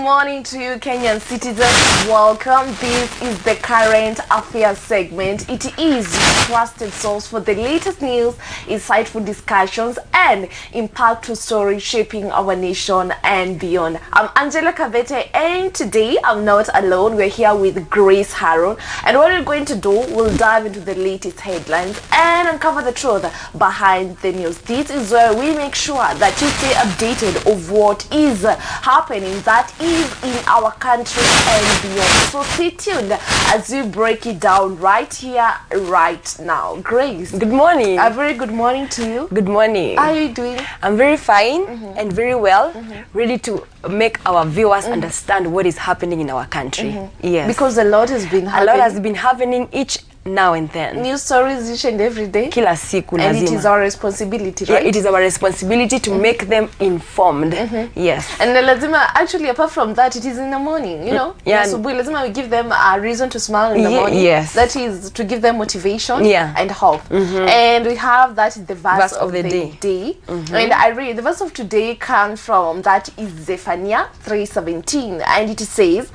morning to you, Kenyan citizens. Welcome. This is the Current Affairs segment. It is your trusted source for the latest news, insightful discussions, and impactful stories shaping our nation and beyond. I'm Angela Kabete, and today I'm not alone. We're here with Grace Haron, and what we're going to do, we'll dive into the latest headlines and uncover the truth behind the news. This is where we make sure that you stay updated of what is happening that is in our country and beyond. So stay tuned as we break it down right here, right now. Grace. Good morning. A very good morning to you. Good morning. How are you doing? I'm very fine and very well, ready to make our viewers understand what is happening in our country. Yes. Because a lot has been happening. A lot has been happening each now and then. News stories each and every day. Kila siku lazima. And it is our responsibility, right? Yeah, it is our responsibility to make them informed. Yes. And lazima, actually, apart from that, it is in the morning, you know? Yeah. So lazima we give them a reason to smile in the morning. Yes. That is to give them motivation and hope. And we have that in the verse of the day. And I read, the verse of today comes from, that is Zephaniah 3:17. And it says,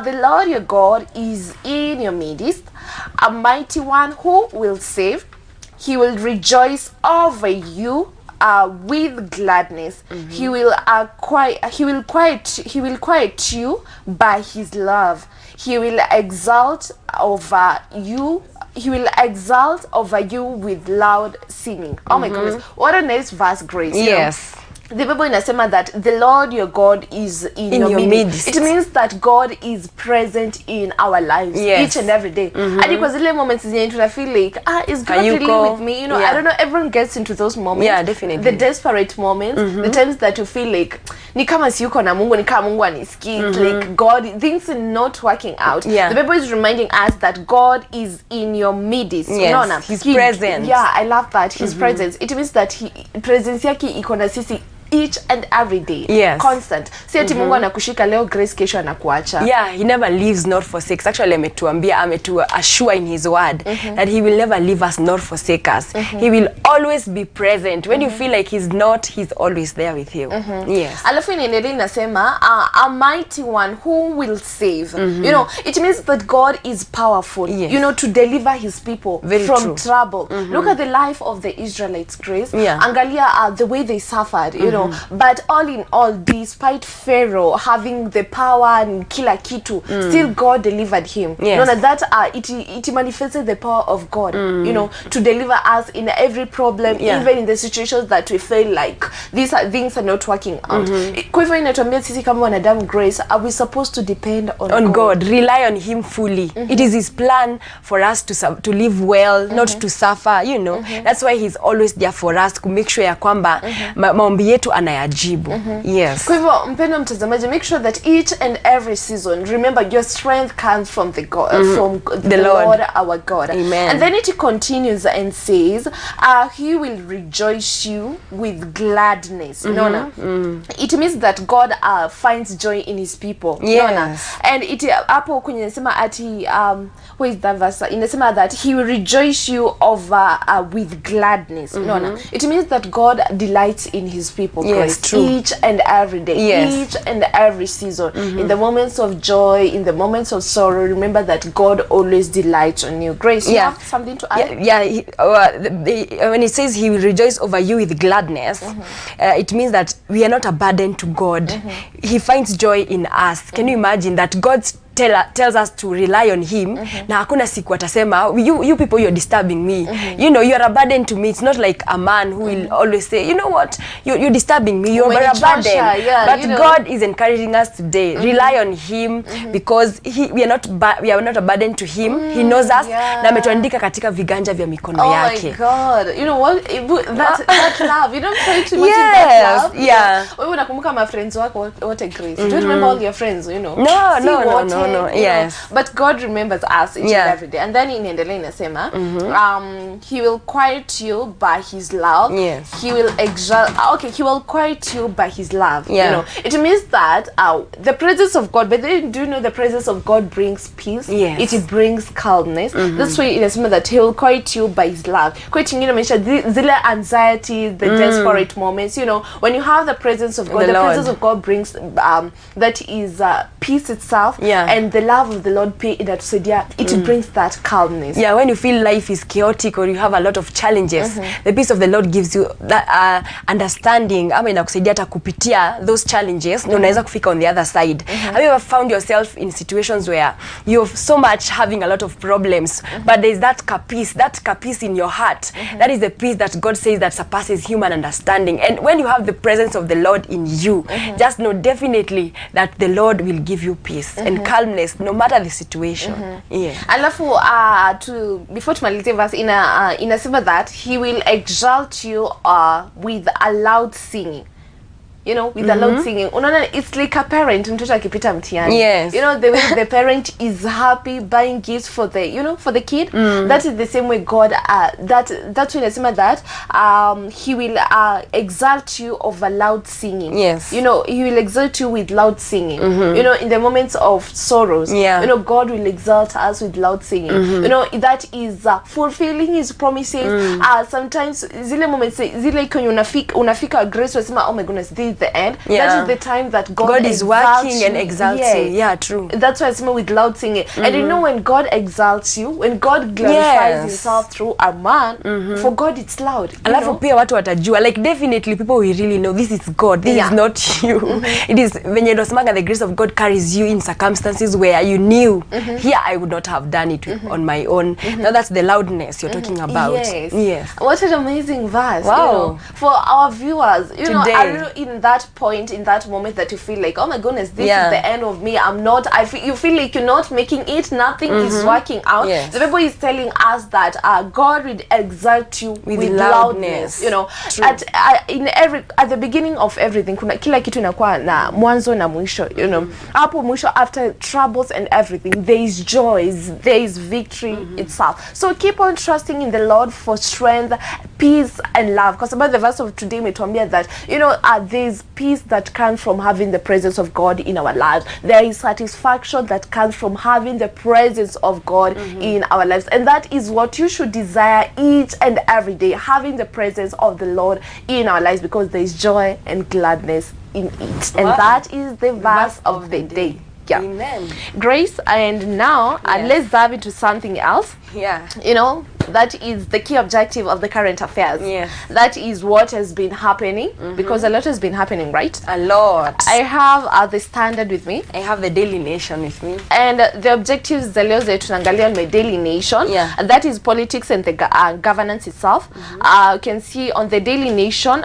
the Lord your God is in your midst, a mighty one who will save. He will rejoice over you with gladness. He will quiet you by his love. He will exalt over you. He will exalt over you with loud singing. Oh my goodness, what a nice verse, Grace. Yes. The Bible inasema that the Lord your God is in your midst. It means that God is present in our lives each and every day. And because the moments I feel like, is God really with me? You know, I don't know, everyone gets into those moments. Yeah, definitely. The desperate moments, the times that you feel like, ni kama siyuko na Mungu, ni kama Mungu anisikii, like God, things are not working out. The Bible is reminding us that God is in your midst. Yes, He's present. Yeah, I love that. His presence. It means that presence yake iko na sisi each and every day. Yes. Constant. Si ati Mungu anakushika leo, Grace kesho anakuacha. Yeah, he never leaves nor forsakes. Actually, ametu assure in his word that he will never leave us nor forsake us. He will always be present. When you feel like he's not, he's always there with you. Yes. Alafu inaendelea inasema, a mighty one who will save. You know, it means that God is powerful, you know, to deliver his people from trouble. Look at the life of the Israelites, Grace. Angalia the way they suffered, you know. But all in all, despite Pharaoh having the power and kila kitu, still God delivered him. You know, that it manifested the power of God, you know, to deliver us in every problem, even in the situations that we feel like things are not working out. Kwa hivyo inatuambia sisi kama wanadamu, Grace, are we supposed to depend on God, rely on him fully. It is his plan for us to live well, not to suffer, you know. That's why he's always there for us, to make sure ya kwamba maombi yetu anayajibu. Yes. Kwa hivyo mpendwa mtazamaji, make sure that each and every season, remember your strength comes from the God, from the Lord our God. Amen. And then it continues and says, he will rejoice you with gladness. It means that God finds joy in his people. Yes. And it hapo kwenye nasema ati where is that verse? Inasema that he will rejoice you over with gladness. It means that God delights in his people. Yes, true. Each and every day, each and every season, in the moments of joy, in the moments of sorrow, remember that God always delights on you. Grace, you have something to add? When it says he will rejoice over you with gladness, it means that we are not a burden to God. He finds joy in us. Can you imagine that God tells us to rely on him, na hakuna siku atasema, you people, you're disturbing me. You know, you're a burden to me. It's not like a man who will always say, you know what, you're disturbing me, you're a burden. But you know, God is encouraging us today, rely on him, because we are not a burden to him. He knows us, na ametuandika katika viganja vya mikono yake. Oh my God, you know what, that love, you don't try to imagine that love. Wewe unakumbuka my friends wako, what a Grace. Do you remember all your friends, you know? No. no. Yes. But God remembers us each and every day. And then in inaendelea inasema, he will quiet you by his love. Yes. He will he will quiet you by his love. You know, it means that the presence of God, but then do you know the presence of God brings peace? Yes. It brings calmness. That's why inasema that he will quiet you by his love. Quiet ingine means zile anxiety, the desperate moments, you know, when you have the presence of God, the presence of God brings that is peace itself, and the love of the Lord it brings that calmness. Yeah, when you feel life is chaotic or you have a lot of challenges, the peace of the Lord gives you that understanding, ama inakusaidia hata kupitia those challenges na unaweza kufika on the other side. Have you ever found yourself in situations where you're so much having a lot of problems, but there's that peace in your heart? That is the peace that God says that surpasses human understanding. And when you have the presence of the Lord in you, just know definitely that the Lord will give you peace and calmness no matter the situation. Alafu before tumalize verse inasema that he will exalt you with a loud singing. You know, with a loud singing. Unaona, it's like a parent mtoto akipita mtihani. Yes. You know, the way the parent is happy buying gifts for the, you know, for the kid. That is the same way God that's when I say that he will exalt you over loud singing. Yes. You know, he will exalt you with loud singing. You know, in the moments of sorrows. You know, God will exalt us with loud singing. You know, that is fulfilling his promises. Sometimes zile moments zile kwenye unafika grace wasema, oh my goodness, this is the end. That is the time that God is working and exalts you. Yeah, true. That's why I say with loud singing. And you know, when God exalts you, when God glorifies himself through a man, for God it's loud. Alafu pia watu watajua, like definitely people will really know this is God, this is not you. It is when you know the grace of God carries you in circumstances where you knew here I would not have done it on my own. Now that's the loudness you're talking about. Yes. What an amazing verse. Wow. You know, for our viewers, you know, Today. I know in that point, in that moment that you feel like, oh my goodness, this is the end of me. You feel like you're not making it, nothing is working out. The Bible is telling us that God will exalt you with loudness. You know, at the beginning of everything, kuna kila kitu inakuwa na mwanzo na mwisho. You know, hapo mwisho, after troubles and everything, there is joy, there is victory itself. So keep on trusting in the Lord for strength, peace, and love. Because about the verse of today, metuambia that, you know, there's peace that comes from having the presence of God in our lives. There is satisfaction that comes from having the presence of God in our lives. And that is what you should desire each and every day, having the presence of the Lord in our lives, because there is joy and gladness in it. And that is the verse of the day. Amen. Grace, and now let's dive into something else. You know, that is the key objective of the current affairs. That is what has been happening, because a lot has been happening, right? A lot. I have the Standard with me. I have the Daily Nation with me. And the objectives za leo zetu tunaangalia on my Daily Nation. That is politics and the governance itself. You can see on the Daily Nation,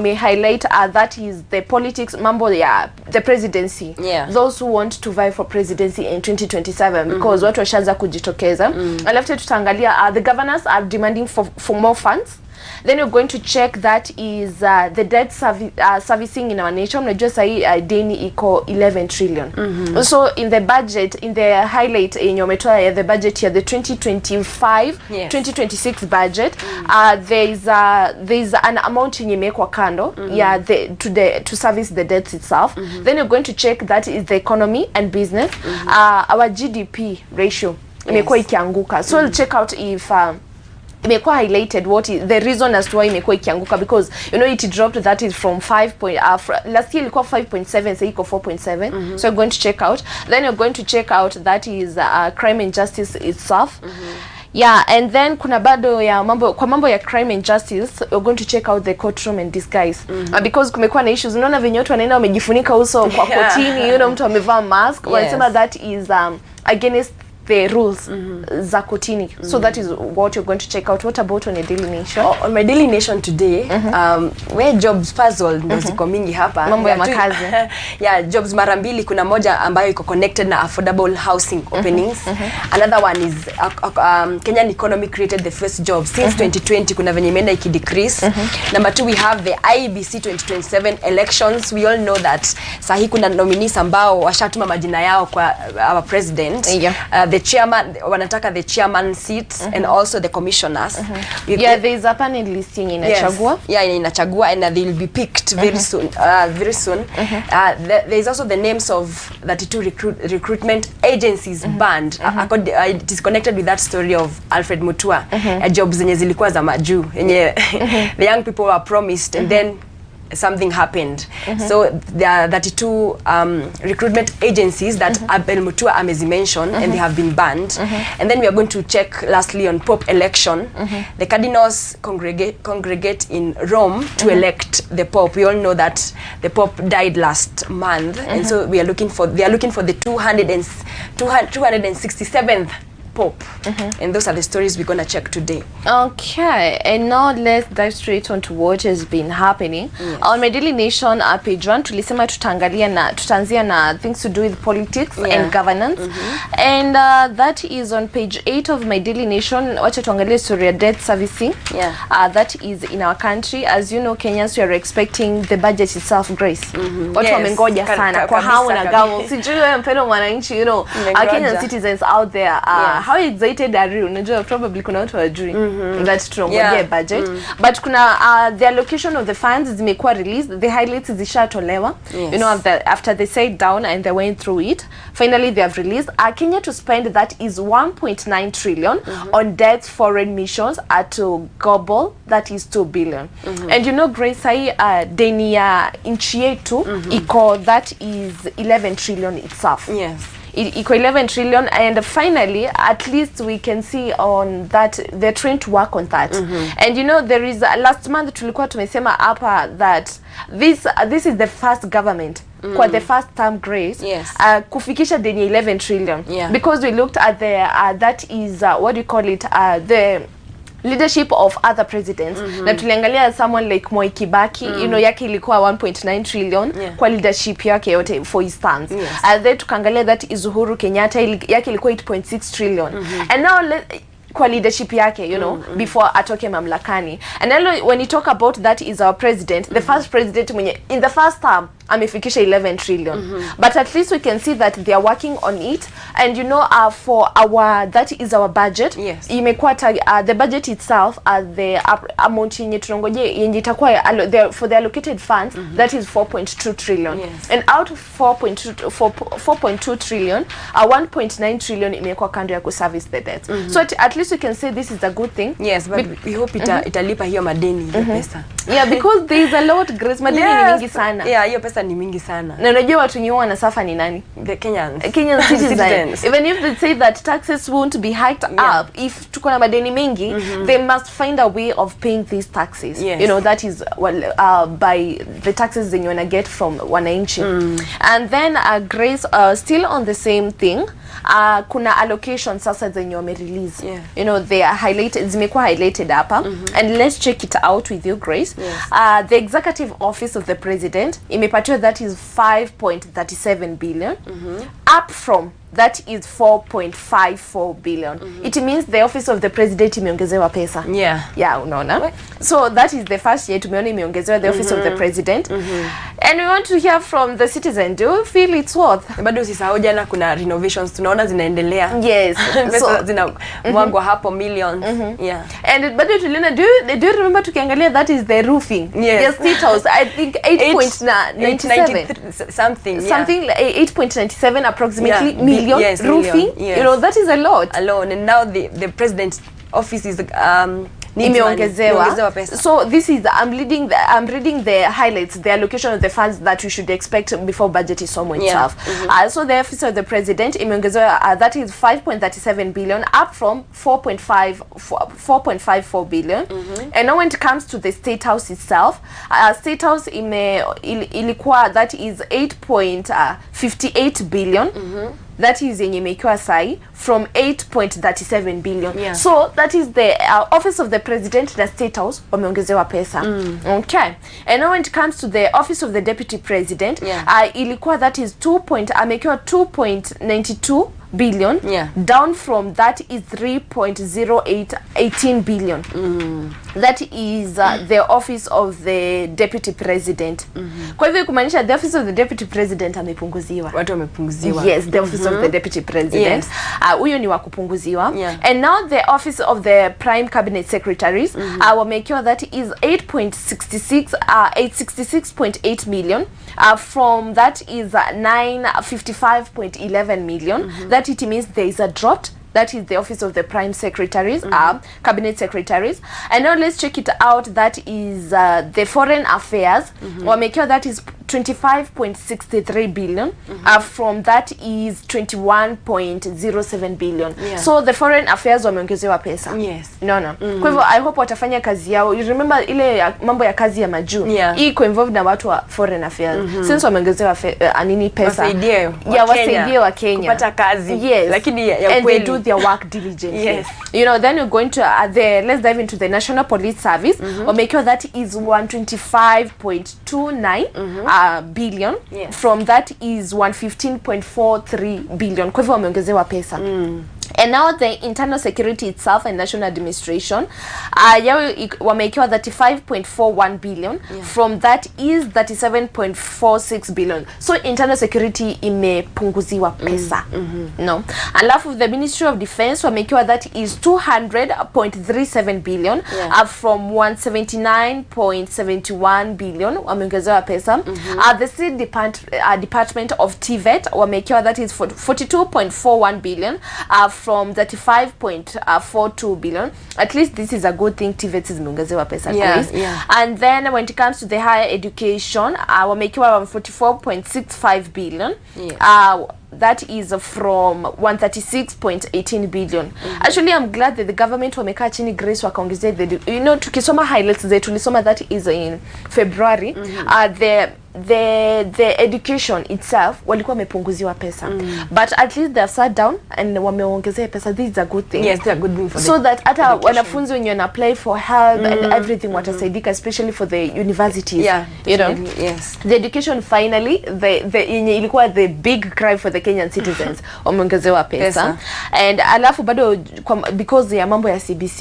we highlight that is the politics, mambo ya the presidency. Those who want to vie for presidency in 2027, because watu washaanza kujitokeza. Alafu tutaangalia the governors are demanding for more funds. Then you're going to check that is the debt servicing in our nation. Unajua sahi deni iko 11 trillion. So in the budget, in the highlight in your metoa the budget here, the 2025-2026 budget, there's an amount yenye imewekwa kando to service the debts itself. Then you're going to check that is the economy and business. Our GDP ratio imekuwa ikianguka. So we'll check out if imekuwa highlighted what is the reason as to why imekuwa ikianguka, because you know it dropped, that is from 5 last year ilikuwa 5.7, so iko 4.7. So you're going to check out. Then you're going to check out that is crime and justice itself. And then kuna bado ya mambo ya crime and justice, you're going to check out the courtroom and disguise. Because kumekuwa na issues, unaona venye watu wanaenda wamejifunika uso kwa kotini, you know, mtu amevaa mask. Wanasema that is against the rules za kotini. So that is what you're going to check out. What about on a Daily Nation? On my Daily Nation today, where jobs puzzle ndo ziko mingi hapa. Mambo ya makazi. Yeah, jobs mara mbili, kuna moja ambayo iko connected na affordable housing openings. Another one is Kenyan economy created the first job since 2020, kuna venye imeenda decrease. Number 2, we have the IBC 2027 elections. We all know that sahi kuna nominees ambao washatuma majina yao kwa our president. The chairman, wanataka the chairman seat and also the commissioners. Yeah, there is a panel listing inachagua. Yes. Yeah, inachagua, and they will be picked very soon. Very soon. There is also the names of 32 recruitment agencies banned. It is connected with that story of Alfred Mutua. Jobs zenye zilikuwa za majuu. The young people were promised, and then something happened. So there are 32 recruitment agencies that Abel Mutua Amezi mentioned, and they have been banned. And then we are going to check lastly on Pope election. The cardinals congregate in Rome to elect the Pope. We all know that the Pope died last month, and so they are looking for the 267th Pope. And those are the stories we're gonna check today. Okay, and now let's dive straight on to what has been happening. On my Daily Nation page 1, tulisema tutaanzia na things to do with politics and governance. And that is on page 8 of my Daily Nation. Wacha tuangalie story ya debt servicing. That is in our country. As you know, Kenyans, we are expecting the budget itself, Grace. Watu wamengoja sana kwa hamu na gamu. Sijui wewe mpendo mwananchi, you know, our Kenyan citizens out there, how excited are you? Unajua probably kuna watu wajui that tunangoja budget, but kuna the allocation of the funds zimekuwa released, the highlights zishatolewa. You know, after they sat down and they went through it, finally they have released Kenya to spend that is 1.9 trillion on debt foreign missions at global, that is 2 billion. And you know, Grace, deni ya nchi yetu iko that is 11 trillion itself. Equal 11 trillion, and finally at least we can see on that they're trying to work on that. And you know, there is last month tulikuwa tumesema hapa that this is the first government kwa the first term, Grace, kufikisha deni 11 trillion, because we looked at the that is what do you call it, the leadership of other presidents. Na tuliangalia someone like Moi Kibaki, you know, yake ilikuwa 1.9 trillion kwa leadership yake yote for his terms. Then tukaangalia that is Uhuru Kenyatta, yake ilikuwa 8.6 trillion. And now kwa leadership yake, you know, before atoke mamlakani. And then when you talk about that is our president, the first president mwenye in the first term amefikisha 11 trillion. But at least we can see that they are working on it. And you know, for our, that is our budget. Imekuwa the budget itself, the amount yenye tunangoje yenye itakuwa for the allocated funds, that is 4.2 trillion. And out of 4.2 trillion, 1.9 trillion imekuwa kando ya kuservice the debt. So at least we can say this is a good thing. But we hope italipa hiyo madeni pesa. Because there is a lot, Grace, madeni ni mingi sana. Hiyo pesa ni mingi sana. Na unajua watu nyuo wanasafa ni nani? The Kenyans. Kenyan citizens. Even if they say that taxes won't be hiked up, if tuko na madeni mingi, they must find a way of paying these taxes. You know, that is by the taxes that you wanna get from wananchi. And then Grace, still on the same thing, kuna allocation sasa zenye wame release. You know, they are highlighted, zimekuwa highlighted hapa. And let's check it out with you, Grace. The executive office of the president imepatiwa that is 5.37 billion, up from that is 4.54 billion. It means the office of the president imeongezewa pesa. Unaona? So that is the first year tumeona imeongezewa the office of the president. And we want to hear from the citizen. Do you feel it's worth? Bado usisahau jana kuna renovations tunaona zinaendelea. So zina mwangwa hapo millions. And bado tuliona, do you remember tukiangalia that is the roofing? The State House, I think 8.97 something like 8.97 approximately million roofing. You know, that is a lot alone. And now the president's office is imeongezewa pesa. So this is I'm reading the highlights, the allocation of the funds that we should expect before budget is somewhere itself. So the office of the president imeongezewa that is 5.37 billion, up from 4.54 billion. And now when it comes to the State House itself, State House ilikuwa that is 8.58 billion. that is yenye imekiwa sai from 8.37 billion. Yeah. So that is the office of the president na state house wameongezewa pesa. Okay. And now when it comes to the office of the deputy president, ilikuwa that is amekiwa 2.92 billion. Down from that is 3.18 billion. That is the office of the deputy president. Kwa hivyo kumaanisha the office of the deputy president amepunguziwa. Watu wamepunguziwa. Yes, the office of the deputy president. Huyo ni wa kupunguziwa. And now the office of the prime cabinet secretaries wamekiwa that is 866.8 million. From that is 955.11 million. That it means there is a drop. That is the office of the prime secretaries, cabinet secretaries. And now let's check it out. That is the foreign affairs. Wamekiwa that is 25.63 billion. From that is 21.07 billion. So the foreign affairs wameongezewa pesa. No. Kwa hivyo I hope watafanya kazi yao. You remember ile mambo ya kazi ya majuu. Iko involved na watu wa foreign affairs. Since wameongezewa nini pesa. Wasaidie wa Kenya. Kupata kazi. Lakini ya and they do their work diligently. You know, then you're going to let's dive into the National Police Service. Wamekiwa that is 125.29 billion. From that is 115.43 billion. Kwa hivyo wameongezewa pesa. And now the internal security itself and national administration, wamekiwa 35.41 billion. From that is 37.46 billion. So internal security imepunguziwa pesa. No. Alafu the Ministry of Defense wamekiwa that is 200.37 billion. From 179.71 billion wameongezewa pesa. The State Department of Tithe wamekiwa that is 42.41 billion. From 35.42 billion. At least this is a good thing. TVET is zimeongezewa pesa. And then when it comes to the higher education, wamekiwa 44.65 billion. That is from 136.18 billion. Actually, I'm glad that the government wamekaa chini Grace wakaongezea you know, tukisoma highlights zetu tulisoma that is in February. The education itself walikuwa wamepunguziwa pesa. But at least they have sat down and wameongezea pesa. This is a good thing. Yes, it's a good thing for so that hata wanafunzi when you apply for help and everything watasaidika, especially for the universities. You know, the education finally ilikuwa the big cry for the Kenyan citizens. Wameongezewa pesa. And alafu bado because ya mambo ya CBC.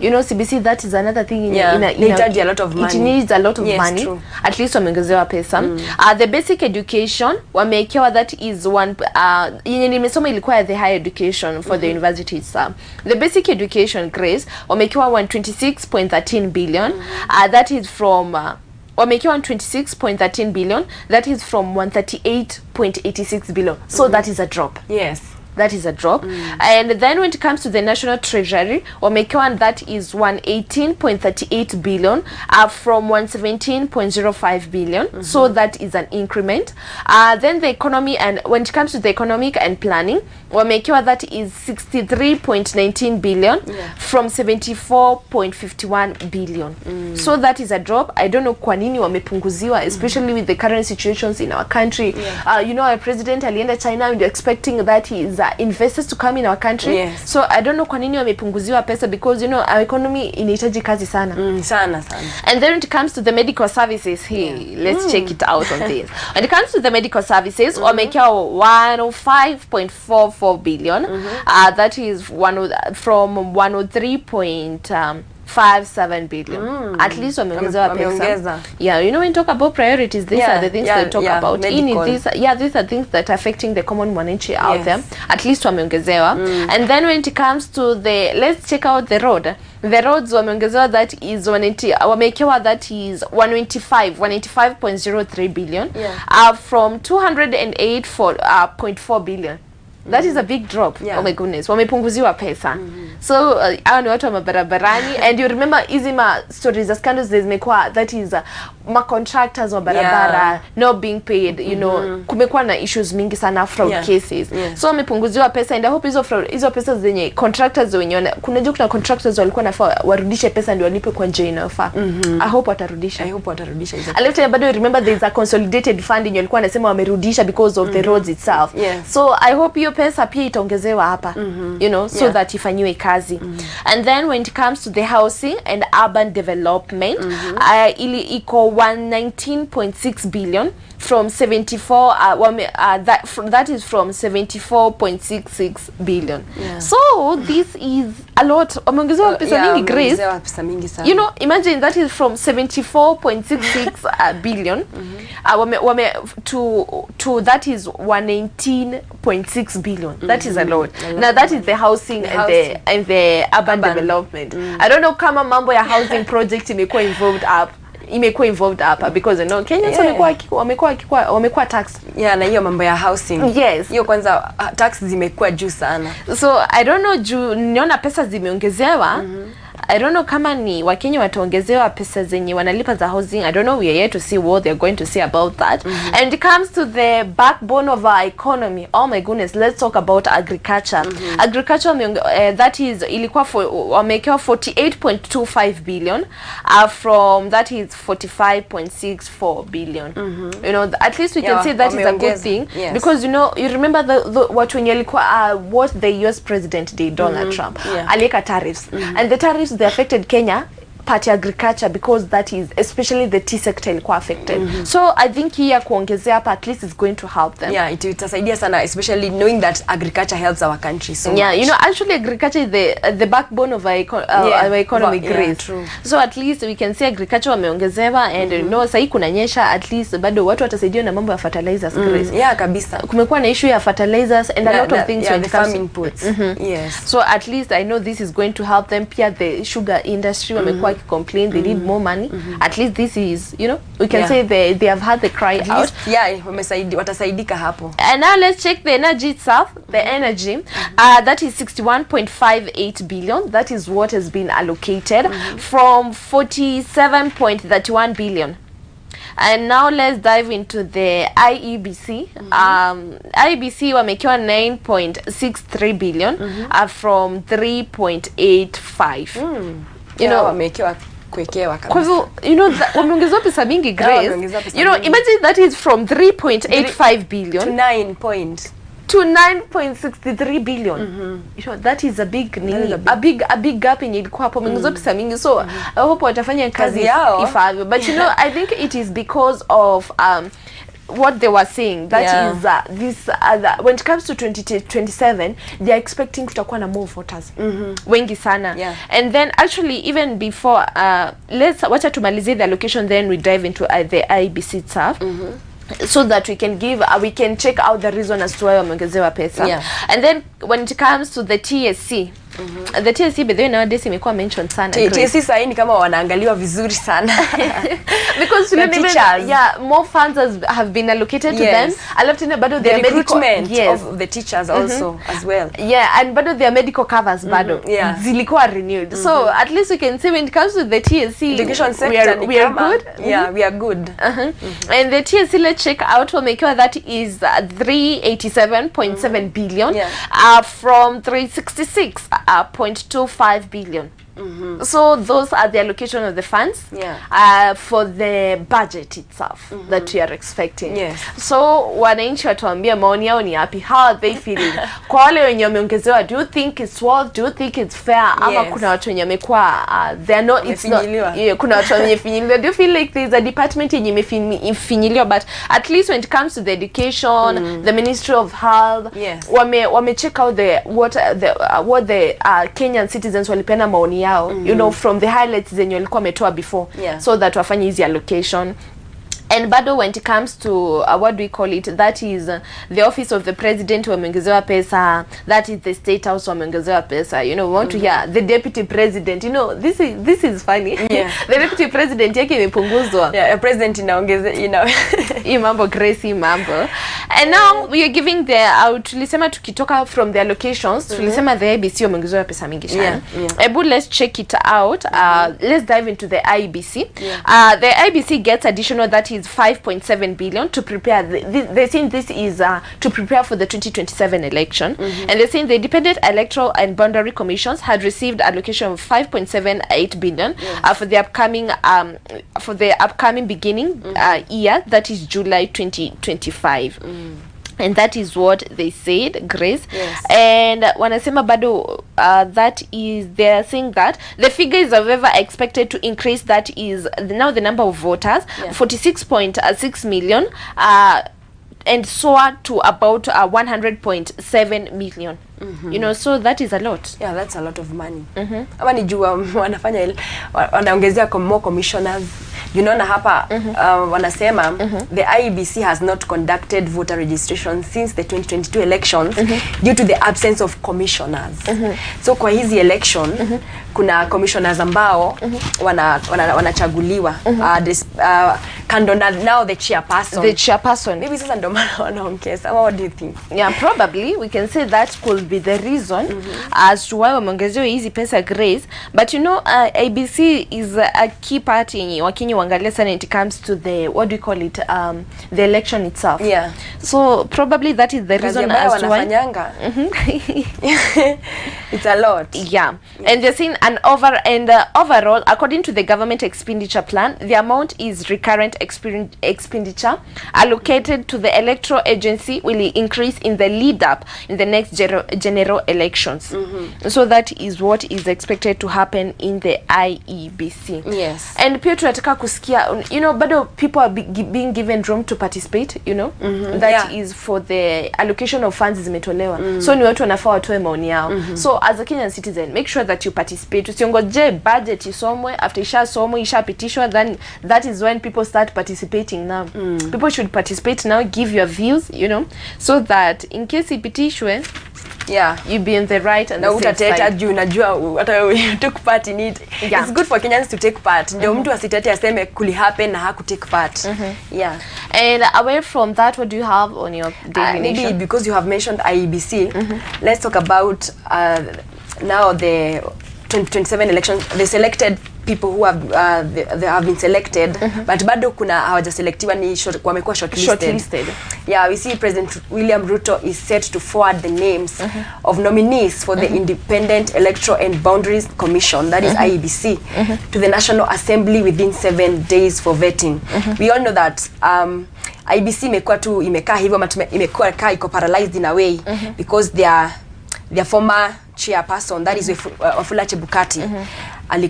You know, CBC, that is another thing they charge a lot of money. It needs a lot of money. True. At least wameongezewa pesa. The basic education wamekiwa that is one yenye nimesoma ilikuwa the higher education for the universities. The basic education Grace wamekiwa 126.13 billion. That is from wamekiwa 26.13 billion. That is from 138.86 billion. So that is a drop. That is a drop. And then when it comes to the National Treasury, wamekiwa that is 118.38 billion from 117.05 billion. So that is an increment. Then the economy, and when it comes to the economic and planning, wamekiwa that is 63.19 billion from 74.51 billion. So that is a drop. I don't know kwa nini wamepunguziwa, especially with the current situations in our country. You know, our president alienda China and expecting that he is investors to come in our country. So I don't know kwa nini wamepunguziwa pesa, because you know our economy inahitaji kazi sana. Sana. And then when it comes to the medical services here, let's check it out on this. When it comes to the medical services, wamekiwa 105.44 billion. That is from 103.57 billion. At least wameongezewa pesa. You know, when you talk about priorities, these are the things they talk about. These are things that are affecting the common mwananchi out there. At least wameongezewa. And then when it comes to let's check out the road. The roads wameongezewa that is wamekiwa that is 185.03 billion. From 208.4 billion. That is a big drop. Yeah. Oh my goodness. Wamepunguziwa pesa. So hao ni watu wa barabarani and you remember hizi ma stories za scandals zimekuwa, that is ma contractors wa barabara not being paid, you know, kumekuwa na issues mingi sana fraud cases. So wamepunguziwa pesa and I hope hizo pesa zenye contractors wenye kuna contractors walikuwa nafaa warudishe pesa ndio walipe kwa njia inayofaa. I hope watarudisha. hizo. Alafu bado remember there is a consolidated fund yenye walikuwa wanasema wamerudisha because of the roads itself. So I hope hiyo pesa pia itaongezewa hapa. You know, so that ifanyiwe kazi. And then when it comes to the housing and urban development, ili iko 119.6 billion from 74 that is from 74.66 billion. So this is a lot. Wameongezewa pesa mingi, Grace. You know, imagine that is from 74.66 billion to that is 119.6 billion. That is a lot. Now that is the housing and the urban development. I don't know kama mambo ya housing project imekuwa involved hapa because you know Kenyans wamekuwa tax. Na hiyo mambo ya housing. Hiyo kwanza tax zimekuwa juu sana. So I don't know, juu niona pesa zimeongezewa. I don't know kama ni Wakenya wataongezewa pesa zenye wanalipa za housing. I don't know, we are yet to see what they're going to say about that. And it comes to the backbone of our economy. Oh my goodness, let's talk about agriculture. Agriculture that is ilikuwa wamekewa 48.25 billion from that is 45.64 billion. You know, at least we can say that is a good thing because you know, you remember what when ilikuwa what the US president did, Donald Trump. Aliweka tariffs and the tariffs they affected Kenya part agriculture because that is especially the tea sector ilikuwa affected. So I think here kuongezea hapa at least is going to help them. Itasaidia sana, especially knowing that agriculture helps our country so much. You know, actually agriculture is the backbone of our economy, Grace. So at least we can say agriculture wameongezewa and you know sasa kunanyesha, at least bado watu watasaidia na mambo ya fertilizers, Grace. Kabisa. Kumekuwa na issue ya fertilizers and a lot of things when it comes to inputs. So at least I know this is going to help them. Pia the sugar industry wamekuwa complain they need more money. At least this is, you know, we can say they have had the cry at out. Watasaidika hapo. And now let's check the energy itself. The energy that is 61.58 billion. That is what has been allocated from 47.31 billion. And now let's dive into the IEBC. IEBC wamekiwa 9.63 billion from 3.85. You know, wamekiwa kwekewa kabisa. Kwa hivyo, you know, wameongezewa pesa mingi, Grace. You know, imagine that is from 3.85 billion to 9.63 billion. You know, that is a big a big gap in ilikuwa hapo. Wameongezewa pesa mingi. So I hope watafanya kazi ifavyo. But you know, I think it is because of what they were saying, that is this when it comes to 2027 they are expecting kutakuwa na more voters wengi sana. And then actually even before let's wacha tumalize the allocation, then we dive into the IBC itself. So that we can check out the reason as to why wameongezewa pesa. And then when it comes to the TSC, the TSC by the way nowadays imekuwa mentioned sana. TSC sasa ni kama wanaangaliwa vizuri sana. Because the teachers, more funds have been allocated to them. I love to know bado their recruitment of the teachers also as well. And bado their medical covers bado zilikuwa renewed. So at least we can say when it comes to the TSC education sector we are good. We are good. And the TSC, let's check out wamekiwa that is 387.7 billion from 366.25 billion. So those are the allocation of the funds for the budget itself that we are expecting. So wananchi watuambia maoni yao ni yapi? How are they feeling? Kwa wale wenye wameongezewa, do you think it's worth? Do you think it's fair? Ama kuna watu wenye wamekuwa they are not, it's not, kuna watu wenye finyiliwa. Do you feel like there's a department yenye imefinyiliwa? But at least when it comes to the education, the Ministry of Health, wame check out what the Kenyan citizens walipenda maoni yao, you know, from the highlights zenye walikuwa wametoa before, so that wafanye hizi allocation. And bado when it comes to what do we call it, that is the office of the president wameongezewa pesa, that is the state house wameongezewa pesa, you know, we want to hear the deputy president, you know, this is funny. The deputy president yake imepunguzwa, president inaongeze, you know, hii mambo Gracie mambo. And now we are giving the tulisema tukitoka from the allocations, tulisema the IBC wameongezewa pesa mingi sana. Ebu let's check it out. Let's dive into the IBC. The IBC gets additional, that is 5.7 billion to prepare they're saying this is to prepare for the 2027 election. And they're saying the independent electoral and boundary commissions had received allocation of 5.78 billion for the upcoming beginning year, that is July 2025. And that is what they said, Grace. And wanasema bado that is, they are saying that the figure is however expected to increase, that is now the number of voters 46.6 million and soar to about 100.7 million. You know, so that is a lot. Yeah, that's a lot of money. Ama nijua wanafanya wanaongezea more commissioners. You know, na hapa wanasema the IEBC has not conducted voter registration since the 2022 elections due to the absence of commissioners. So kwa hizi election kuna commissioners ambao wanachaguliwa kando na now the chairperson. Maybe sasa ndo maana wanaongeza. What do you think? Yeah, probably we can say that could be the reason as to why wameongezewa hizi pesa, Grace. But you know, IBC is a key part in Wakenya wangalia sana when it comes to the, what do you call it, the election itself. So probably that is the reason as to why. It's a lot. And they're saying overall, according to the government expenditure plan, the amount is recurrent expenditure allocated to the electoral agency will increase in the lead up in the next general elections. So that is what is expected to happen in the IEBC. And pia tunataka kusikia, you know, bado people are being given room to participate, you know. That is for the allocation of funds zimetolewa. So ni watu wanafaa watoe maoni yao. So as a Kenyan citizen, make sure that you participate. Usiongoje budget isomwe, after ishasomwe, ishapitishwa, then that is when people start participating now. People should participate now, give your views, you know, so that in case ipitishwe, you be in the right and the safe side. You took part in it. It's good for Kenyans to take part. Ndio mtu asitete aseme kuli happen na haku take part. And away from that, what do you have on your daily maybe nation? Because you have mentioned IEBC, let's talk about now the 2027 elections. They selected people who have they have been selected, but bado kuna hawajaselectiwa, ni wamekuwa shortlisted. We see President William Ruto is set to forward the names of nominees for the Independent Electoral and Boundaries Commission, that is IEBC, to the National Assembly within 7 days for vetting. We all know that IEBC imekuwa tu imekaa hivyo, imekuwa iko paralyzed in a way because their former chairperson, that is Wafula Chebukati, he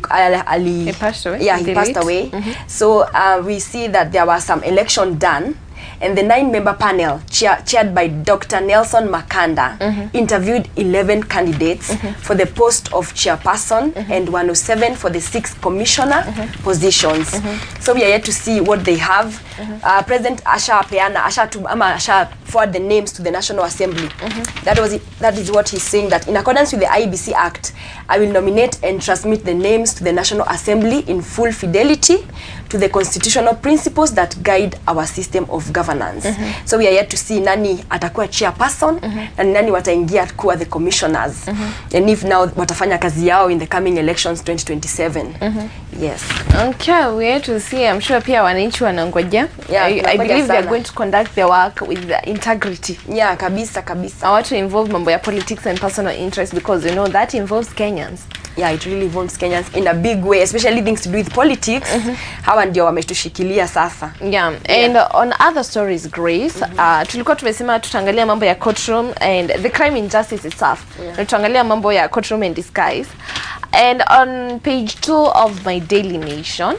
passed away. He passed away. So we see that there was some election done, and the 9-member panel chaired by Dr. Nelson Makanda interviewed 11 candidates for the post of chairperson and 107 for the 6 commissioner positions. So we are yet to see what they have. President Asha forward the names to the National Assembly. That is what he's saying, that in accordance with the IEBC Act, I will nominate and transmit the names to the National Assembly in full fidelity to the constitutional principles that guide our system of governance. So we are yet to see nani atakuwa chairperson and nani wataingia kuwa the commissioners, and if now watafanya kazi yao in the coming elections 2027. Okay, we are to see. I'm sure pia wananchi wanangoja. I believe they are going to conduct their work with integrity. Kabisa. I want to involve mambo ya politics and personal interest, because you know that involves Kenyans. It really involves Kenyans in a big way, especially things to do with politics. Hawa ndio wametushikilia sasa. And on other stories, Grace, tulikuwa tumesema tutaangalia mambo ya courtroom and the crime injustice itself. Tutaangalia mambo ya courtroom and disguise. And on page 2 of my Daily Nation,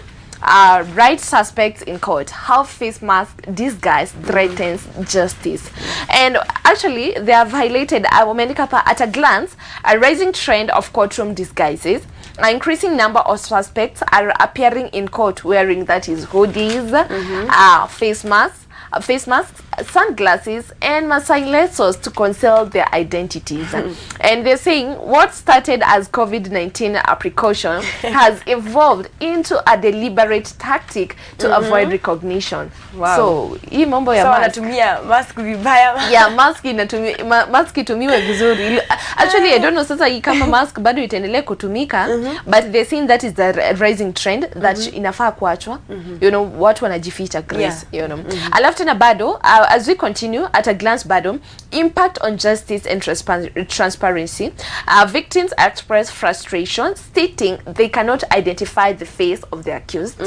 right suspects in court, how face mask disguise threatens justice. And actually they have highlighted at a glance a rising trend of courtroom disguises. An increasing number of suspects are appearing in court wearing, that is, hoodies, face masks, sunglasses, and Masai lenses to conceal their identities. And they're saying what started as COVID-19 precaution has evolved into a deliberate tactic to avoid recognition. Wow. So hii mambo ya wanatumia mask vibaya. Yeah, mask itumiwe vizuri. Actually, I don't know sasa hii kama mask bado itaendelea kutumika, but they're saying that is the rising trend that inafaa kuachwa. You know, watu wanajificha, Grace, you know. Alafu tena bado, as we continue, at a glance bado, impact on justice and transparency. Victims express frustration, stating they cannot identify the face of the accused,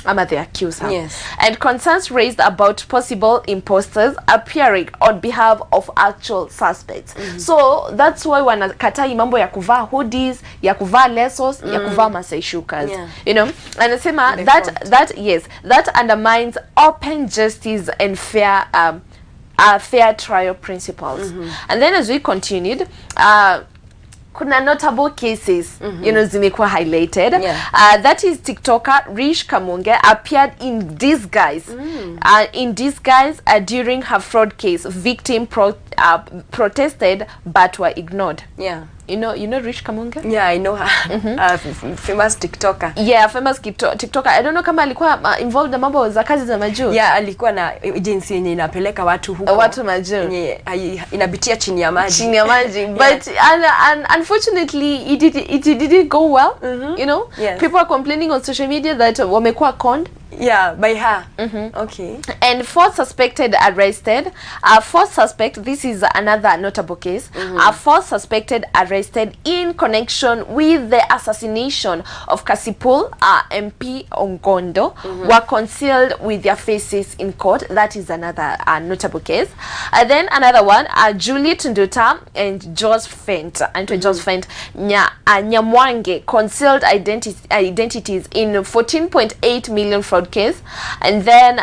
ama the accuser. Yes. And concerns raised about possible imposters appearing on behalf of actual suspects. So that's why wanakatai mambo ya kuvaa hoodies, ya kuvaa lesos, ya kuvaa Masai shukas. You know, and anasema that undermines open justice and fair trial principles. And then as we continued, kuna notable cases, you know, zimekuwa highlighted. That is TikToker Rish Kamunge appeared in disguise. During her fraud case. Victim protested but were ignored. You know Rish Kamunge? Yeah, I know her. Famous TikToker. Yeah, famous TikToker. I don't know kama alikuwa involved na mambo za kazi za majuu. Yeah, alikuwa na agency yenye inapeleka watu huko. Watu majuu. Inabitia chini ya maji. Chini ya maji. But unfortunately it didn't go well. You know? People are complaining on social media that wamekuwa conned. Yeah, by her. Okay. And 4 suspected arrested. 4 suspect, this is another notable case. 4 suspected arrested in connection with the assassination of Kasipul MP Ongondo were concealed with their faces in court. That is another notable case. Then another one, Juliet Nduta and Jos Fent, Nyamwange concealed identities in 14.8 million fraud case. And then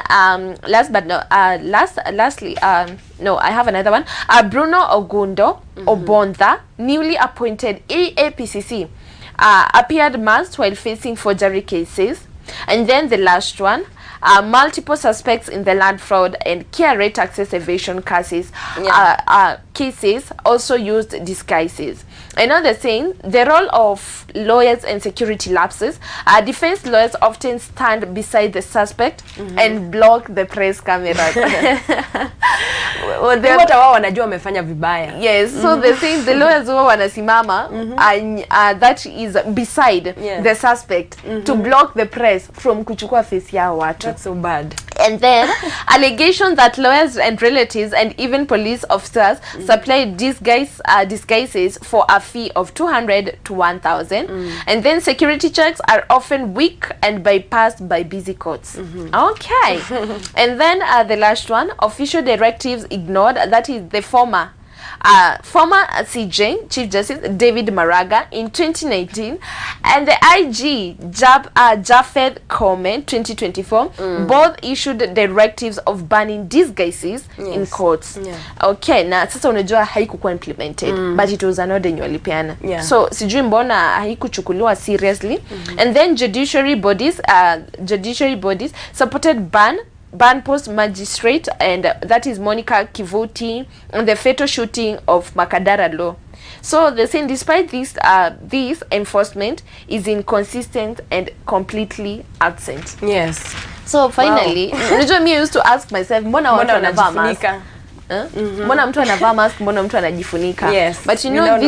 lastly, I have another one. Bruno Ogundo Obonda, newly appointed AAPCC, appeared masked while facing forgery cases. And then the last one, multiple suspects in the land fraud and KRA taxes evasion cases also used disguises. And now they're saying the role of lawyers and security lapses. Defense lawyers often stand beside the suspect and block the press cameras. Yes, so they're saying the lawyers who wanasimama that is beside the suspect to block the press from kuchukua face yao watu. That's so bad. And then allegations that lawyers and relatives and even police officers supplied disguises for a fee of 200 to 1,000. And then security checks are often weak and bypassed by busy courts. Okay. And then the last one, official directives ignored. That is the former CJ, Chief Justice David Maraga in 2019, and the IG Jafed Komen 2024, both issued directives of banning disguises in courts. Okay, na sasa unajua haikukuwa implemented, but it was an order walipeana. So sijui mbona haikuchukuliwa seriously. And then judiciary bodies supported ban post magistrate, and that is Monica Kivuti, on the fatal shooting of Makadara Law. So they're saying despite this enforcement is inconsistent and completely absent. Yes. So finally, unajua me used to ask myself, mbona watu wanavaa mask? Mbona mtu anavaa mask, mbona mtu anajifunika? But you know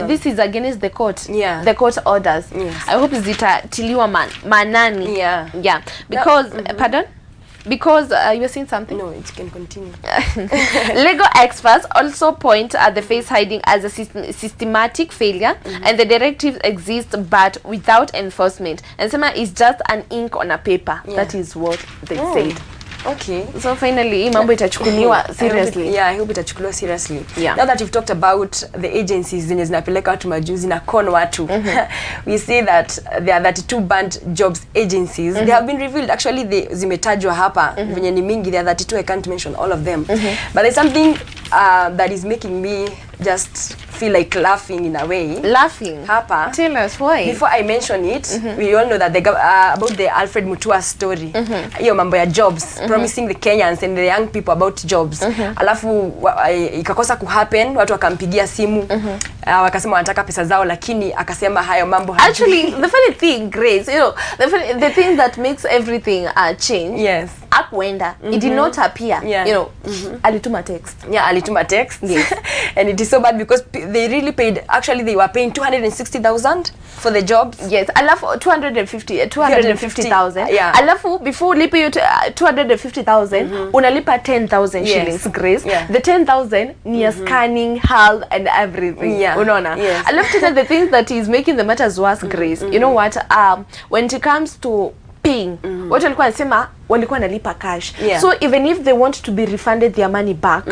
this is against the court. The court orders. I hope zitatiliwa manani. Because pardon? Because you were saying something? No, it can continue. Legal experts also point at the face hiding as a systematic failure, and the directives exist but without enforcement. And Sema is just an ink on a paper. That is what they said. Okay. So finally hii mambo itachukuliwa seriously. Yeah, I hope itachukuliwa seriously. Yeah. Now that you've talked about the agencies zenye zinapeleka watu majuzi na con watu, we see that there are 32 banned jobs agencies. They have been revealed. Actually, zimetajwa hapa venye ni mingi. There are 32. I can't mention all of them. But there's something that is making me just feel like laughing in a way. Laughing? Hapa. Tell us why. Before I mention it, we all know that about the Alfred Mutua story. Hiyo mambo ya jobs, promising the Kenyans and the young people about jobs. Alafu ikakosa kuhappen, watu wakampigia simu, wakasema wanataka pesa zao, lakini akasema hayo mambo hajui. Actually, the funny thing, Grace, you know, the thing that makes everything change. Yes. Akwenda, it did not appear. Yeah. You know, alituma text. Yeah, alituma text. Yes. And it is so bad because they really paid, actually they were paying 260,000 for the jobs. Yes, alafu 250,000. Yeah. Alafu before ulipe you 250,000, unalipa 10,000 shillings, Grace. Yeah. The 10,000 ni scanning, health and everything. Yeah. Unaona? Yes. Alafu the things that is making the matters worse, Grace. You know what? When it comes to paying, watu walikuwa wanasema walikuwa nalipa cash. Yeah. So even if they want to be refunded their money back,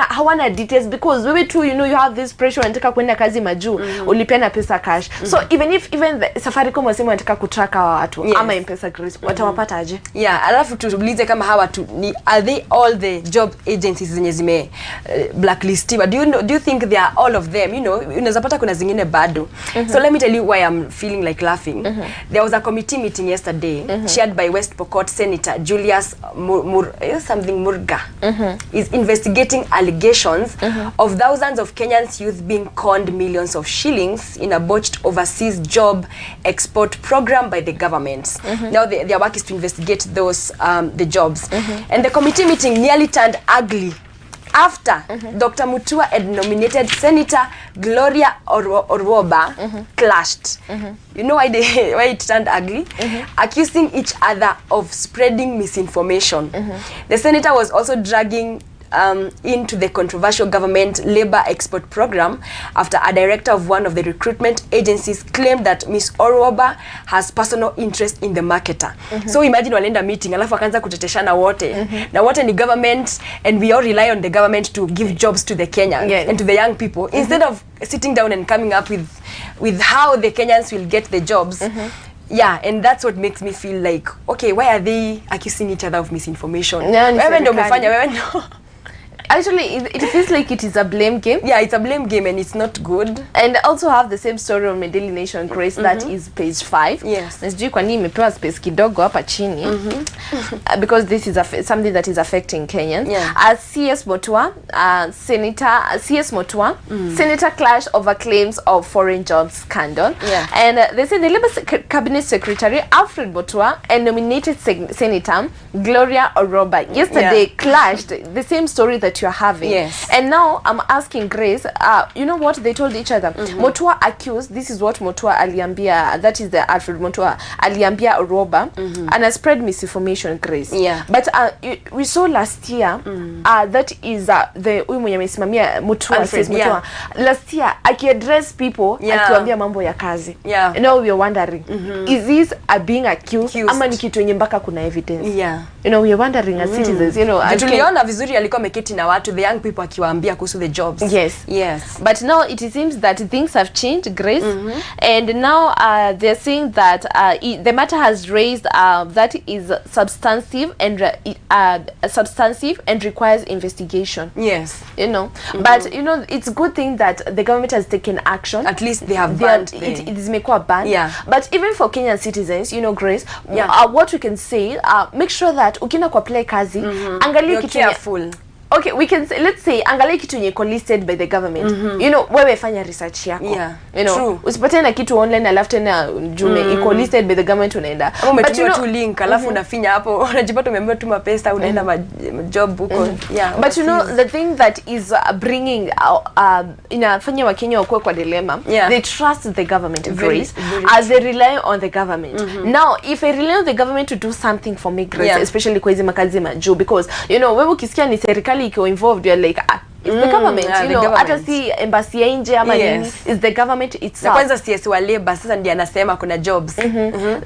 hawana details because wewe tu, you know, you have this pressure, unataka kwenda kazi majuu, ulipiana pesa cash. So even the Safaricom wasema wanataka kutrack hawa watu, ama MPESA, Grace, watawapata aje? Yeah, alafu tuulize kama hawa tu ni, are they all the job agencies zenye zime blacklistiwa? Do you think they are all of them? You know, unaweza pata kuna zingine bado. So let me tell you why I'm feeling like laughing. There was a committee meeting yesterday chaired by West Pokot Senator Julius Murga is investigating allegations of thousands of Kenyans youth being conned millions of shillings in a botched overseas job export program by the government. Now their work is to investigate those the jobs. And the committee meeting nearly turned ugly after Dr. Mutua had nominated Senator Gloria Orwoba clashed. You know why it turned ugly? Accusing each other of spreading misinformation. The senator was also dragging into the controversial government labor export program after a director of one of the recruitment agencies claimed that Miss Orwoba has personal interest in the marketer. So imagine walienda meeting alafu akaanza kuteteshana wote. Na wote ni government and we all rely on the government to give jobs to the Kenyans and to the young people instead of sitting down and coming up with how the Kenyans will get the jobs. Yeah, and that's what makes me feel like, okay, why are they accusing each other of misinformation? Wewe ndo umefanya, wewe ndo. Actually, it feels like it is a blame game. Yeah, it's a blame game and it's not good. And also have the same story on my Daily Nation, Grace, that is page 5. Yes. Nasijui kwa nini imepewa space kidogo hapa chini. Because this is something that is affecting Kenyans. Yeah. CS Mutua, Senator clash over claims of foreign jobs scandal. Yeah. And they say the Labour Cabinet Secretary Alfred Mutua and nominated Senator Gloria Orwoba yesterday clashed. The same story that you're having. Yes. And now I'm asking Grace, you know what they told each other? Mutua accused, this is what Mutua aliambia, that is the Alfred Mutua aliambia Orwoba, and I spread misinformation, Grace. Yeah. But we saw last year, that is the mwenye amesimamia Mutua, says Mutua. Last year, akiaddress people, akiwaambia mambo ya kazi. Yeah. Now we are wondering, is this being accused? Ama ni kitu yenye mpaka kuna evidence? Yeah. You know, we are wondering as citizens, you know. Tuliona vizuri alikuwa ameketi na watu, the young people akiwaambia kuhusu the jobs. Yes. Yes. But now it seems that things have changed, Grace. And now they're saying that the matter has raised that is substantive and requires investigation. Yes. You know. But you know, it's a good thing that the government has taken action. At least they have banned it is mekwa ban. Yeah. But even for Kenyan citizens, you know, Grace, what we can say, make sure that ukienda kwa apply kazi, angalia kitu careful. Okay, we can say, let's say angalia kitu yenye listed by the government. You know, wewe fanya research yako. Yeah. You know, true. Usipate na kitu online alafu tena jume iko listed by the government unaenda. But you know, tu link alafu unafinya hapo unajipata umeambiwa tuma pesa unaenda job huko. Yeah. But you know, the thing that is bringing inafanya Wakenya wakuwe kwa dilemma. They trust the government, Grace, as they rely on the government. Now, if I rely on the government to do something for me, Grace, especially kwa hizi makazi majuu, because you know, wewe ukisikia ni serikali iko involved, you're like, It's the government, yeah, you the know, government. hata si embassy ya nje ama nini, it's the government Na itself. kwanza CS wa labor sasa ndiye anasema kuna jobs.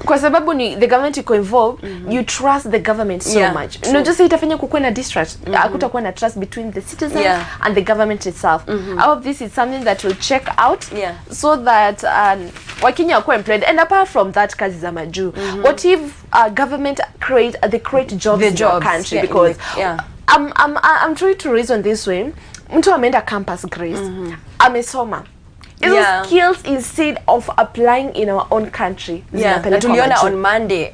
Kwa sababu ni the government iko involved, you trust the government so much. No, just itafanya kukuwa na distrust. Hakutakuwa na trust between the citizens and the government itself. All of this is something that will check out so that Wakenya are employed. And apart from that, kazi za majuu. What if government create jobs in your country? Because I'm trying to reason this way. Mtu ameenda campus, Grace. Amesoma. Skills instead of applying in our own country. Tuliona on Monday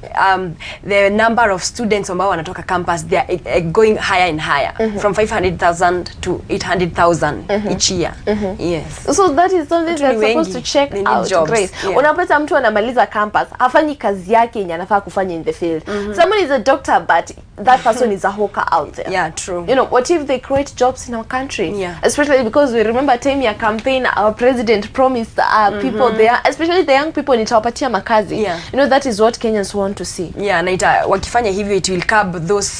the number of students ambao wanatoka campus, they are going higher and higher from 500,000 to 800,000 each year. Yes. So that is something that's supposed to check out, Grace. Unapata mtu anamaliza campus, hafanyi kazi yake yenye anafaa kufanya in the field. Someone is a doctor but that person is a hawker out there. Yeah, true. You know, what if they create jobs in our country? Especially because we remember time ya campaign, our president promised people there, especially the young people, nitawapatia makazi. You know, that is what Kenyans want to see. Na wakifanya hivyo, it will curb those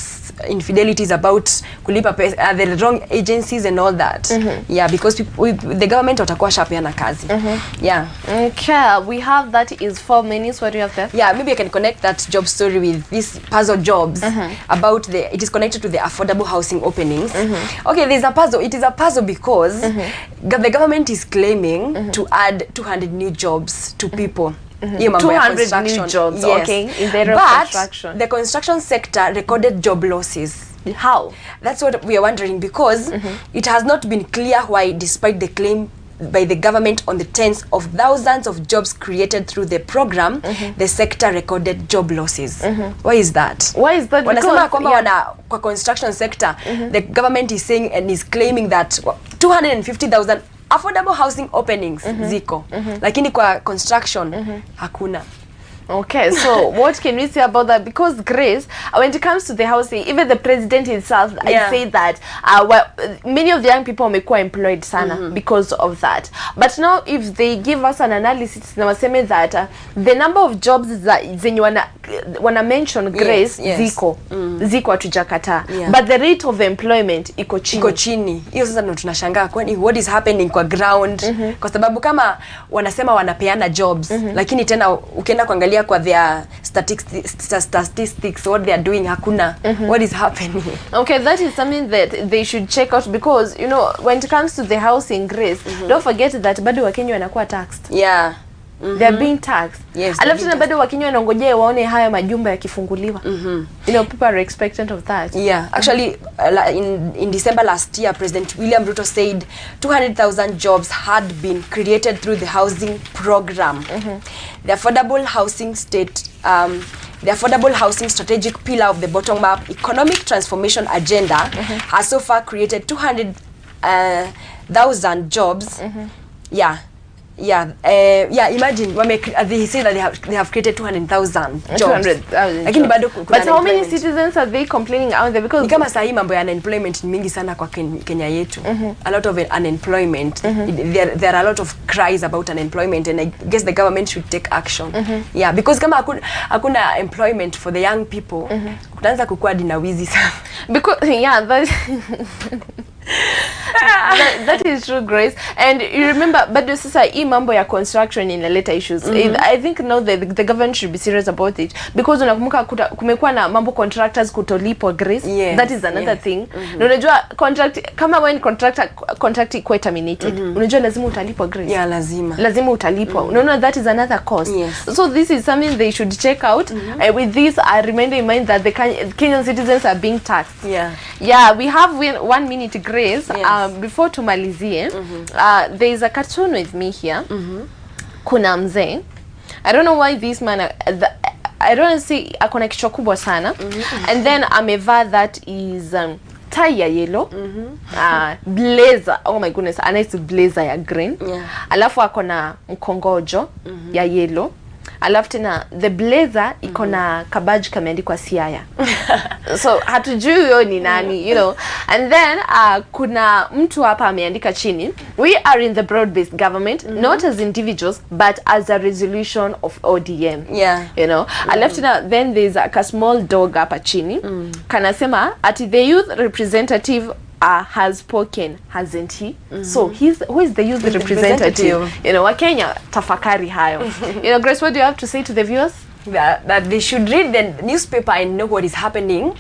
infidelities about kulipa pesa, the wrong agencies and all that. Because the government watakuwa shapeana kazi. Okay, we have that is 4 minutes. What do you have there? Maybe I can connect that job story with this puzzle jobs about it is connected to the affordable housing openings. Okay, there's a puzzle. It is a puzzle because the government is claiming to add 200 new jobs to people. 200 new jobs, okay, in the construction. The construction sector recorded job losses. How? That's what we are wondering, because it has not been clear why, despite the claim by the government on the tens of thousands of jobs created through the program, the sector recorded job losses. Why is that? Why is that? Wanasema kwamba kwa construction sector, the government is saying and is claiming that 250,000 affordable housing openings ziko, lakini kwa construction hakuna. Okay, so what can we say about that? Because Grace, when it comes to the housing, even the president himself, I say that many of the young people wamekuwa employed sana because of that. But now, if they give us an analysis, na waseme that the number of jobs zenye wana mention, Grace, ziko hatujakata, but the rate of employment iko chini. Hiyo sasa ndo tunashangaa kwani what is happening kwa ground, kwa sababu kama wanasema wanapeana jobs, lakini tena ukienda kuangalia kwa their statistics what they are doing hakuna. What is happening? Okay, that is something that they should check out, because you know, when it comes to the housing, Grace, don't forget that bado Wakenya wanakuwa taxed. They are being taxed. Alafu tena bado Wakenya wanangojea waone haya majumba yakifunguliwa. You know, people are expectant of that. Actually, in December last year, President William Ruto said 200,000 jobs had been created through the housing program. The affordable housing strategic pillar of the bottom-up economic transformation agenda has so far created 200,000 jobs. Imagine they say that they have created 200,000 jobs. Lakini bado but how many citizens are they complaining out there? Because kama sahi mambo ya unemployment ni mingi sana kwa Kenya yetu. A lot of unemployment. There are a lot of cries about unemployment, and I guess the government should take action. Because kama hakuna employment for the young people, kutaanza kukua dinawizi sana. Because that is true, Grace. And you remember, but sasa hii mambo ya construction in later issues, I think now the government should be serious about it, because unakumbuka kumekuwa na mambo contractors kutolipwa, Grace. That is another thing. Na unajua contract, kama when contract iko terminated, unajua lazima utalipwa, Grace. Lazima utalipwa. Unaona, that is another cost. So this is something they should check out. With this, I remind in mind that the Kenyan citizens are being taxed. We have 1 minute, Grace. Before tumalizie, there is a cartoon with me here. Kuna mzee. I don't know why this man, I don't see akona kichwa kubwa sana. And then amevaa that is tie ya yellow, blazer, oh my goodness, a nice blazer ya green. Alafu akona mkongojo ya yellow. Alafu tena the blazer iko na kabaji kameandikwa Siaya. So hatujui huyo ni nani, you know. And then kuna mtu hapa ameandika chini, we are in the broad-based government, not as individuals but as a resolution of ODM. You know. Alafu tena then there's a small dog hapa chini. Kanasema at the youth representative has spoken, hasn't he? So who is the youth representative? You know, Wakenya, tafakari hayo. You know, Grace, what do you have to say to the viewers? That they should read the newspaper and know what is happening.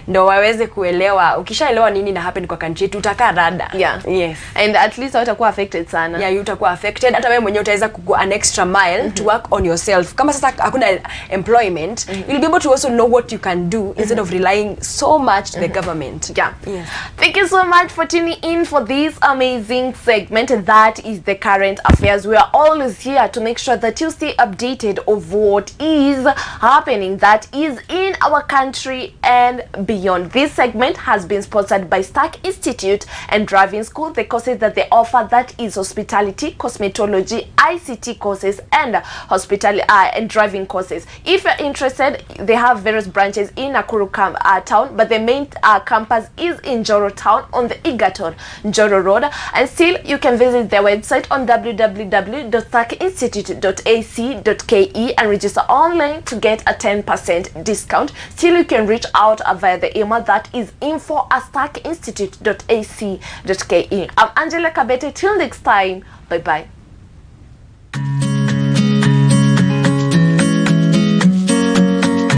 Ndo waweze kuelewa, ukishaelewa nini na happen kwa country yetu utakaa rada. Yes. And at least utakuwa affected sana. Yeah, utakuwa affected. Hata wewe mwenyewe utaweza kugo an extra mile to work on yourself. Kama sasa hakuna employment, you'll be able to also know what you can do instead of relying so much to the government. Yeah. Yes. Thank you so much for tuning in for this amazing segment. That is the current affairs. We are always here to make sure that you stay updated of what is happening, that is in our country and beyond. This segment has been sponsored by Stark Institute and Driving School. The courses that they offer, that is hospitality, cosmetology, ICT courses, and hospitality and driving courses. If you're interested, they have various branches in Nakuru town, but the main campus is in Njoro town on the Egerton Njoro Road. And still, you can visit their website on www.starkinstitute.ac.ke and register online to get a 10% discount. Still, you can reach out via the email that is info@starkinstitute.ac.ke. I'm Angela Kabete. Till next time, bye bye.